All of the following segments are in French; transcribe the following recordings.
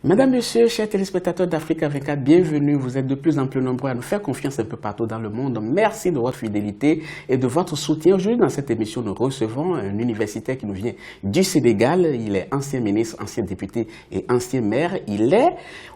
Madame, Monsieur, chers téléspectateurs d'Africa 24, bienvenue. Vous êtes de plus en plus nombreux à nous faire confiance un peu partout dans le monde. Merci de votre fidélité et de votre soutien. Aujourd'hui, dans cette émission, nous recevons un universitaire qui nous vient du Sénégal. Il est ancien ministre, ancien député et ancien maire. Il est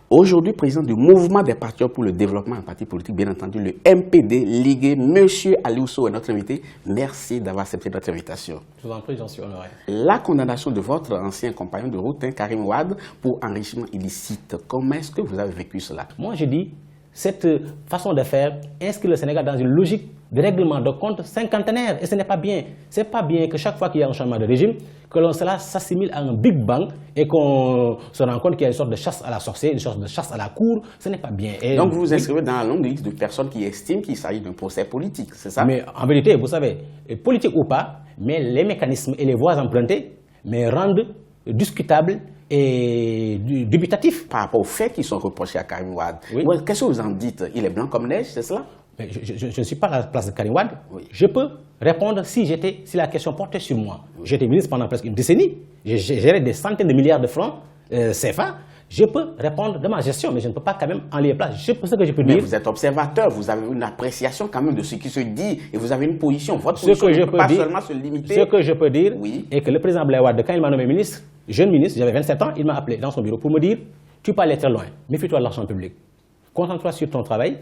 aujourd'hui président du mouvement des patriotes pour le développement, un parti politique, bien entendu, le MPD Ligué. Monsieur Aliou Sow est notre invité. Merci d'avoir accepté notre invitation. Je vous en prie, j'en suis honoré. La condamnation de votre ancien compagnon de route, Karim Wade, pour enrichissement illicite. Comment est-ce que vous avez vécu cela? Moi, je dis, cette façon de faire inscrit le Sénégal dans une logique de règlement de compte cinquantenaire. Et ce n'est pas bien. Ce n'est pas bien que chaque fois qu'il y a un changement de régime, que cela s'assimile à un Big Bang et qu'on se rend compte qu'il y a une sorte de chasse à la sorcière, une sorte de chasse à la cour. Ce n'est pas bien. Et donc vous vous inscrivez dans la longue liste de personnes qui estiment qu'il s'agit d'un procès politique, c'est ça? Mais en vérité, vous savez, politique ou pas, mais les mécanismes et les voies empruntées me rendent discutable et dubitatif. Par rapport aux faits qui sont reprochés à Karim Wade, oui. Qu'est-ce que vous en dites? Il est blanc comme neige, c'est cela? Mais je ne suis pas à la place de Karim Wade. Oui. Je peux répondre si la question portait sur moi. Oui. J'étais ministre pendant presque une décennie. J'ai géré des centaines de milliards de francs CFA. Je peux répondre de ma gestion, mais je ne peux pas quand même en lier place. Je sais ce que je peux dire. Mais vous êtes observateur, vous avez une appréciation quand même de ce qui se dit et vous avez une position. Votre position ne peut pas seulement se limiter. Ce que je peux dire oui. est que le président Abdoulaye Wade, quand il m'a nommé ministre, jeune ministre, j'avais 27 ans, il m'a appelé dans son bureau pour me dire « Tu peux aller très loin, méfie-toi de l'argent public. Concentre-toi sur ton travail,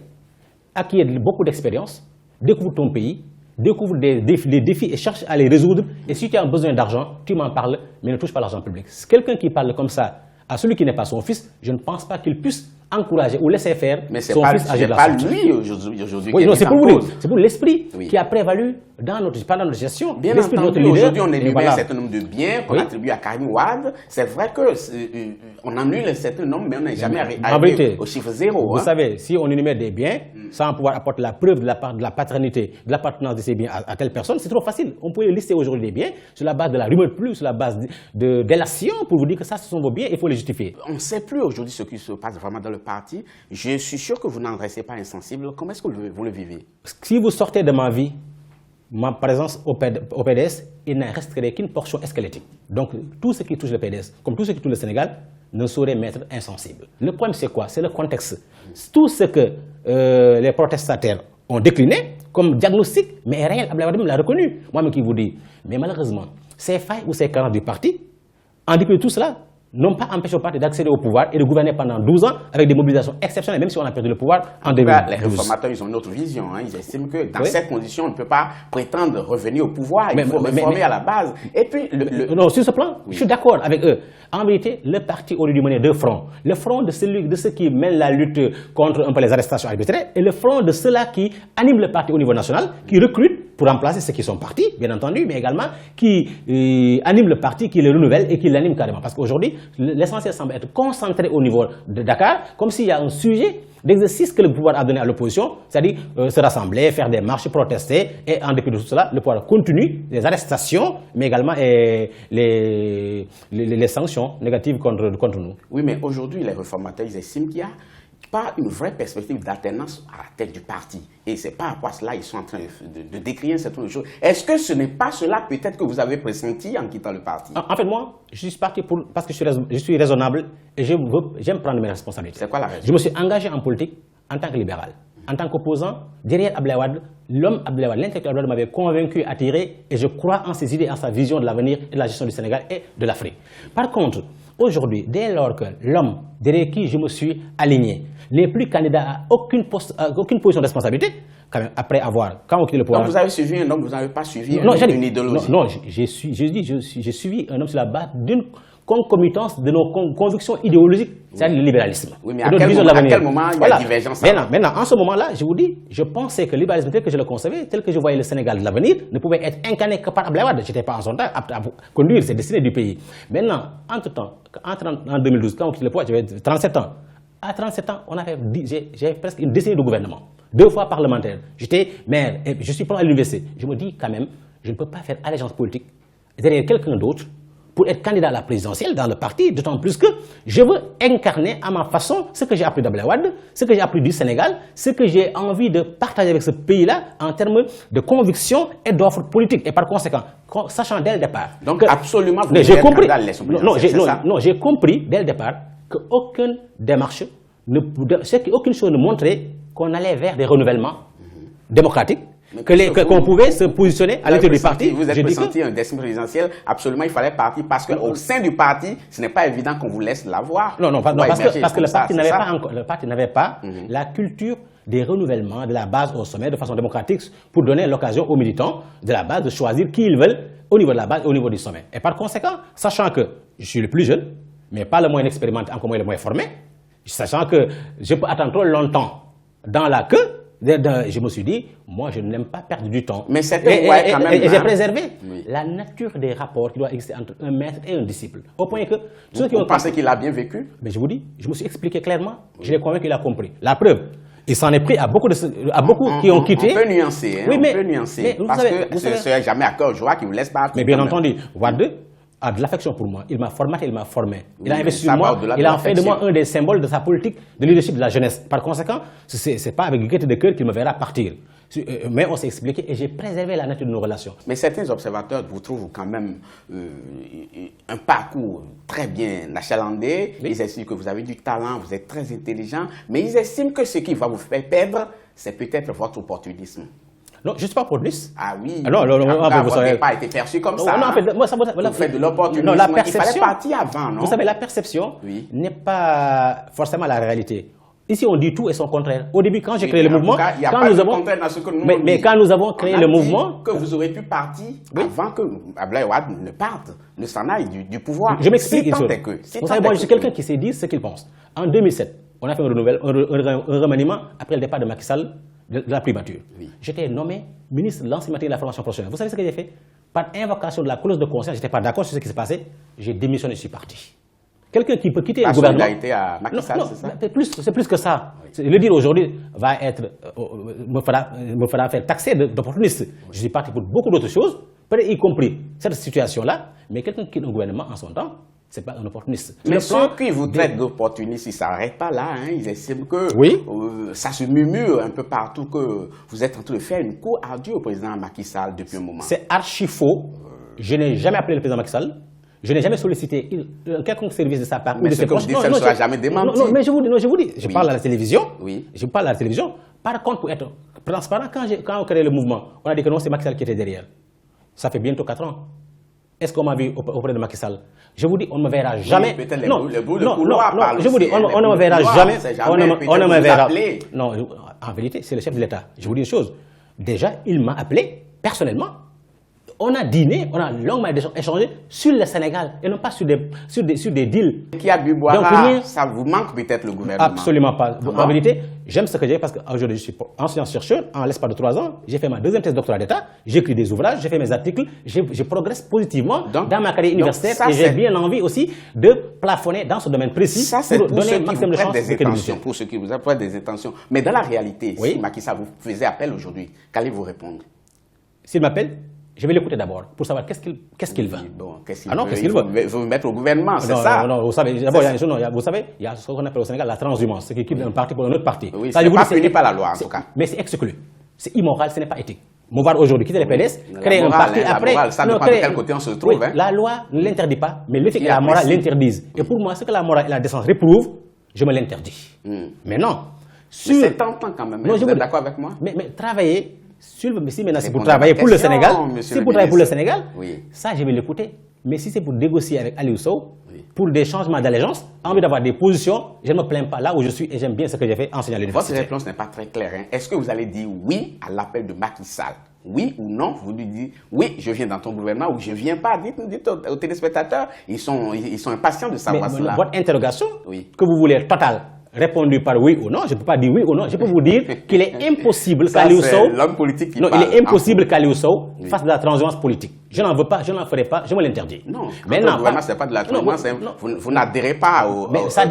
acquiers beaucoup d'expérience, découvre ton pays, découvre des défis et cherche à les résoudre. Et si tu as besoin d'argent, tu m'en parles, mais ne touche pas l'argent public. » Quelqu'un qui parle comme ça à celui qui n'est pas son fils, je ne pense pas qu'il puisse encourager ou laisser faire son fils agir de la sorte. Mais ce n'est pas lui aujourd'hui oui, c'est pour vous, c'est pour l'esprit oui. qui a prévalu dans notre gestion. Bien entendu, aujourd'hui on énumère un certain nombre de biens qu'on attribue à Karim Wade. C'est vrai qu'on annule un certain nombre, mais on n'est jamais arrivé au chiffre zéro. Vous savez, si on énumère des biens sans pouvoir apporter la preuve de la paternité, de l'appartenance de ces biens à telle personne, c'est trop facile. On peut lister aujourd'hui des biens sur la base de la rumeur plus, sur la base de délation pour vous dire que ça, ce sont vos biens, il faut les justifier. On ne sait plus aujourd'hui ce qui se passe vraiment dans le parti. Je suis sûr que vous n'en restez pas insensible. Comment est-ce que vous le vivez? Si vous sortez de ma vie, ma présence au PDS, il n'en resterait qu'une portion squelettique. Donc, tout ce qui touche le PDS, comme tout ce qui touche le Sénégal, ne saurait m'être insensible. Le problème, c'est quoi? C'est le contexte. Tout ce que les protestataires ont décliné comme diagnostic, mais réel, Abdoulaye Wade l'a reconnu. Moi-même qui vous dis, mais malheureusement, ces failles ou ces carences du parti, en dépit de tout cela, n'ont pas empêché le parti d'accéder au pouvoir et de gouverner pendant 12 ans avec des mobilisations exceptionnelles, même si on a perdu le pouvoir en 2012. Les réformateurs, ils ont une autre vision. Hein. Ils estiment que dans ces conditions, on ne peut pas prétendre revenir au pouvoir. Il faut réformer à la base. Et puis, non, sur ce plan, je suis d'accord avec eux. En vérité, le parti aurait dû mener deux fronts. Le front de ceux qui mènent la lutte contre un peu les arrestations arbitraires et le front de ceux-là qui animent le parti au niveau national, qui recrutent pour remplacer ceux qui sont partis, bien entendu, mais également qui animent le parti, qui le renouvelle et qui l'anime carrément. Parce qu'aujourd'hui, l'essentiel semble être concentré au niveau de Dakar, comme s'il y a un sujet d'exercice que le pouvoir a donné à l'opposition, c'est-à-dire se rassembler, faire des marches, protester, et en dépit de tout cela, le pouvoir continue les arrestations, mais également les sanctions négatives contre nous. Oui, mais aujourd'hui, les réformateurs, ils estiment qu'il y a pas une vraie perspective d'alternance à la tête du parti. Et c'est par rapport à cela qu'ils sont en train de décrire certaines choses. Est-ce que ce n'est pas cela peut-être que vous avez pressenti en quittant le parti? En fait, moi, je suis parti parce que je suis raisonnable et j'aime prendre mes responsabilités. C'est quoi la raison? Je me suis engagé en politique en tant que libéral. En tant qu'opposant, derrière Abdoulaye Wade, l'homme Abdoulaye Wade, l'intellectuel Abdoulaye Wade m'avait convaincu, attiré, et je crois en ses idées, en sa vision de l'avenir et de la gestion du Sénégal et de l'Afrique. Par contre, aujourd'hui, dès lors que l'homme derrière qui je me suis aligné n'est plus candidat à aucune position de responsabilité, quand même, après avoir quitté le pouvoir. Donc vous avez suivi un homme, vous n'avez pas suivi une idéologie. Non, j'ai suivi un homme sur la base d'une concomitance de nos convictions idéologiques, c'est-à-dire le libéralisme. Oui, mais à quel moment il y a divergence? Maintenant, en ce moment-là, je vous dis, je pensais que le libéralisme tel que je le concevais, tel que je voyais le Sénégal de l'avenir, ne pouvait être incarné que par Abdoulaye Wade. Je n'étais pas en son temps apte à conduire ces destinées du pays. Maintenant, entre-temps, en 2012, quand on quitte le pouvoir, j'avais 37 ans. À 37 ans, j'ai presque une décennie de gouvernement. 2 fois parlementaire. J'étais maire et je suis prof à l'université. Je me dis quand même, je ne peux pas faire allégeance politique derrière quelqu'un d'autre pour être candidat à la présidentielle dans le parti, d'autant plus que je veux incarner à ma façon ce que j'ai appris d'Abdoulaye Wade, ce que j'ai appris du Sénégal, ce que j'ai envie de partager avec ce pays-là en termes de conviction et d'offres politiques. Et par conséquent, sachant dès le départ... Donc absolument, vous j'ai compris, candidat à l'élection présidentielle, non, j'ai compris dès le départ qu'aucune démarche, aucune chose ne montrait qu'on allait vers des renouvellements démocratiques, qu'on pouvait se positionner à l'intérieur du parti. Vous êtes pressenti un décime présidentiel, absolument il fallait partir parce qu'au sein du parti, ce n'est pas évident qu'on vous laisse l'avoir. Non, parce que le parti n'avait pas la culture des renouvellements de la base au sommet de façon démocratique pour donner l'occasion aux militants de la base de choisir qui ils veulent au niveau de la base et au niveau du sommet. Et par conséquent, sachant que je suis le plus jeune, mais pas le moins expérimenté, encore moins le moins formé, sachant que je peux attendre trop longtemps dans la queue, je me suis dit, moi je n'aime pas perdre du temps. Mais et j'ai préservé la nature des rapports qui doit exister entre un maître et un disciple. Au point que vous pensez qu'il a bien vécu? Mais je vous dis, je me suis expliqué clairement, je l'ai convaincu qu'il a compris. La preuve, il s'en est pris à beaucoup qui ont quitté. On peut nuancer, on peut nuancer. Parce que ce ne serait jamais à cœur joie qui vous laisse partir. Mais bien entendu, Wade a de l'affection pour moi. Il m'a formaté, il m'a formé. Il a investi sur moi, il a fait de moi un des symboles de sa politique de leadership de la jeunesse. Par conséquent, ce n'est pas avec gaieté de cœur qu'il me verra partir. Mais on s'est expliqué et j'ai préservé la nature de nos relations. Mais certains observateurs vous trouvent quand même un parcours très bien achalandé. Oui. Ils estiment que vous avez du talent, vous êtes très intelligent, mais ils estiment que ce qui va vous faire perdre, c'est peut-être votre opportunisme. Non, je ne suis pas opportuniste. Ah oui. Non, vous n'avez pas été perçu comme ça. Non, en fait, moi, vous faites de l'opportunisme. Non, la perception. Il fallait partir avant, non? Vous savez, la perception n'est pas forcément la réalité. Ici, on dit tout et son contraire. Au début, quand j'ai créé le mouvement, quand nous avons créé le mouvement, que vous aurez pu partir avant que Abdoulaye Wade ne parte, ne s'en aille du pouvoir. Je m'explique une chose. Vous savez, moi, je suis quelqu'un qui sait dire ce qu'il pense. En 2007, on a fait un remaniement après le départ de Macky Sall de la primature. Oui. J'étais nommé ministre de l'enseignement et de la formation professionnelle. Vous savez ce que j'ai fait? Par invocation de la clause de conscience, je n'étais pas d'accord sur ce qui s'est passé, j'ai démissionné, je suis parti. Quelqu'un qui peut quitter le gouvernement. Il a été à Macky Sall, c'est ça? C'est plus que ça. Oui. Le dire aujourd'hui me fera faire taxer d'opportuniste. Oui. Je suis parti pour beaucoup d'autres choses, peut-être y compris cette situation-là, mais quelqu'un qui quitte un gouvernement en son temps, ce n'est pas un opportuniste. Mais ceux qui vous traitent d'opportuniste, ils ne s'arrêtent pas là. Hein. Ils estiment que ça se murmure un peu partout, que vous êtes en train de faire une cour ardue au président Macky Sall depuis un moment. C'est archi faux. Je n'ai jamais appelé le président Macky Sall. Je n'ai jamais sollicité quelconque service de sa part. Mais ce que vous dites, ça ne sera jamais démenti. Non, mais je vous dis. Je parle à la télévision. Oui. Je parle à la télévision. Par contre, pour être transparent, quand on crée le mouvement, on a dit que non, c'est Macky Sall qui était derrière. Ça fait bientôt 4 ans. Est-ce qu'on m'a vu auprès de Macky Sall? Je vous dis, on ne me verra jamais. Oui, non, je vous dis, on ne me verra jamais. On ne me verra. Non, en vérité, c'est le chef de l'État. Je vous dis une chose. Déjà, il m'a appelé personnellement. On a dîné, on a longuement échangé sur le Sénégal et non pas sur des deals. Qui a bu boire, ça vous manque peut-être le gouvernement? Absolument pas. En vérité, j'aime ce que j'ai parce qu'aujourd'hui je suis enseignant-chercheur. En l'espace de 3 ans, j'ai fait ma 2e thèse doctorat d'État, j'écris des ouvrages, j'ai fait mes articles, je progresse positivement dans ma carrière universitaire et j'ai bien envie aussi de plafonner dans ce domaine précis pour donner un maximum de chances de crédibilité. Pour ceux qui vous prêtent des intentions. Mais dans la réalité, si Macky Sall vous faisait appel aujourd'hui, qu'allez-vous répondre? S'il m'appelle, je vais l'écouter d'abord pour savoir qu'est-ce qu'il veut. Bon, qu'est-ce qu'il veut? Il veut vous mettre au gouvernement, c'est ça? Non, vous savez, d'abord, il y a ce qu'on appelle au Sénégal la transhumance, ce qui quitte un parti pour un autre parti. Oui, ça n'est pas puni par la loi, en tout cas. Mais c'est exclu. C'est immoral, ce n'est pas éthique. Mouvoir aujourd'hui quitter les PDS, créer un parti après. Ça dépend de quel côté on se trouve. La loi ne l'interdit pas, mais l'éthique et la morale l'interdisent. Et pour moi, ce que la morale et la décence réprouvent, je me l'interdis. Mais non. C'est tentant quand même. Vous êtes d'accord avec moi? Mais travailler. Si maintenant c'est pour travailler pour le Sénégal, ça je vais l'écouter. Mais si c'est pour négocier avec Aliou Sow, pour des changements d'allégeance, envie d'avoir des positions, je ne me plains pas là où je suis et j'aime bien ce que j'ai fait enseigner à l'université. Votre réponse n'est pas très claire. Hein? Est-ce que vous allez dire oui à l'appel de Macky Sall? Oui ou non? Vous lui dites oui, je viens dans ton gouvernement ou je ne viens pas. Dites aux téléspectateurs, ils sont impatients de savoir cela. Votre interrogation, que vous voulez totale, répondu par oui ou non, je ne peux pas dire oui ou non, je peux vous dire qu'il est impossible qu'Aliou Sow fasse de la transhumance politique. Je n'en veux pas, je n'en ferai pas, je me l'interdis. Non, vraiment, ce n'est pas de la transhumance, vous n'adhérez pas ça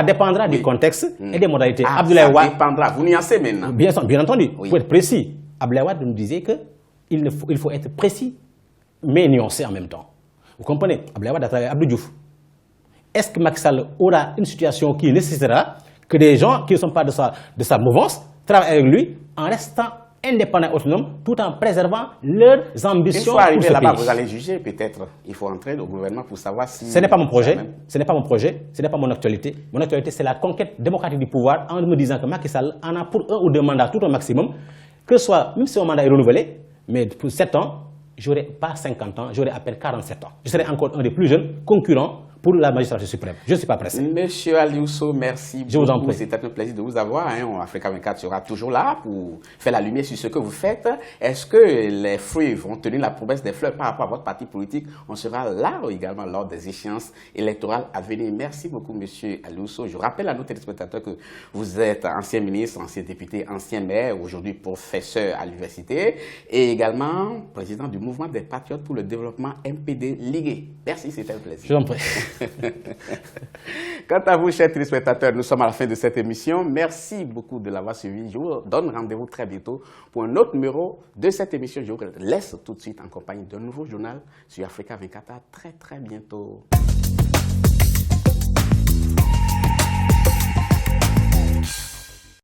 dépendra du contexte et des modalités. Abdoulaye Wade dépendra, vous nuancez maintenant. Bien entendu, pour être précis, Abdoulaye Wade nous disait qu'il faut être précis, mais nuancé en même temps. Vous comprenez? Abdoulaye Wade a travaillé avec Abdou Diouf. Est-ce que Macky Sall aura une situation qui nécessitera que des gens qui ne sont pas de sa mouvance travaillent avec lui en restant indépendants et autonomes, tout en préservant leurs ambitions. Une fois arrivé pour ce là-bas, pays. vous allez juger, peut-être. Il faut entrer au gouvernement pour savoir si... Ce n'est pas mon projet, ce n'est pas mon projet, ce n'est pas mon actualité. Mon actualité, c'est la conquête démocratique du pouvoir en me disant que Macky Sall en a pour 1 ou 2 mandats tout au maximum, que ce soit, même si mon mandat est renouvelé, mais pour 7 ans, j'aurai pas 50 ans, j'aurai à peine 47 ans. Je serai encore un des plus jeunes concurrents pour la magistrature suprême. Je ne suis pas pressé. Monsieur Ali Ousso, merci Je vous en prie. C'était un plaisir de vous avoir. Africa 24 sera toujours là pour faire la lumière sur ce que vous faites. Est-ce que les fruits vont tenir la promesse des fleurs par rapport à votre parti politique? On sera là également lors des échéances électorales à venir. Merci beaucoup, monsieur Ali Ousso. Je rappelle à nos téléspectateurs que vous êtes ancien ministre, ancien député, ancien maire, aujourd'hui professeur à l'université et également président du mouvement des patriotes pour le développement MPD Ligué. Merci, c'était un plaisir. Je vous en prie. Quant à vous, chers téléspectateurs, nous sommes à la fin de cette émission. Merci beaucoup de l'avoir suivi. Je vous donne rendez-vous très bientôt pour un autre numéro de cette émission. Je vous laisse tout de suite en compagnie d'un nouveau journal sur Africa 24. À très, très bientôt.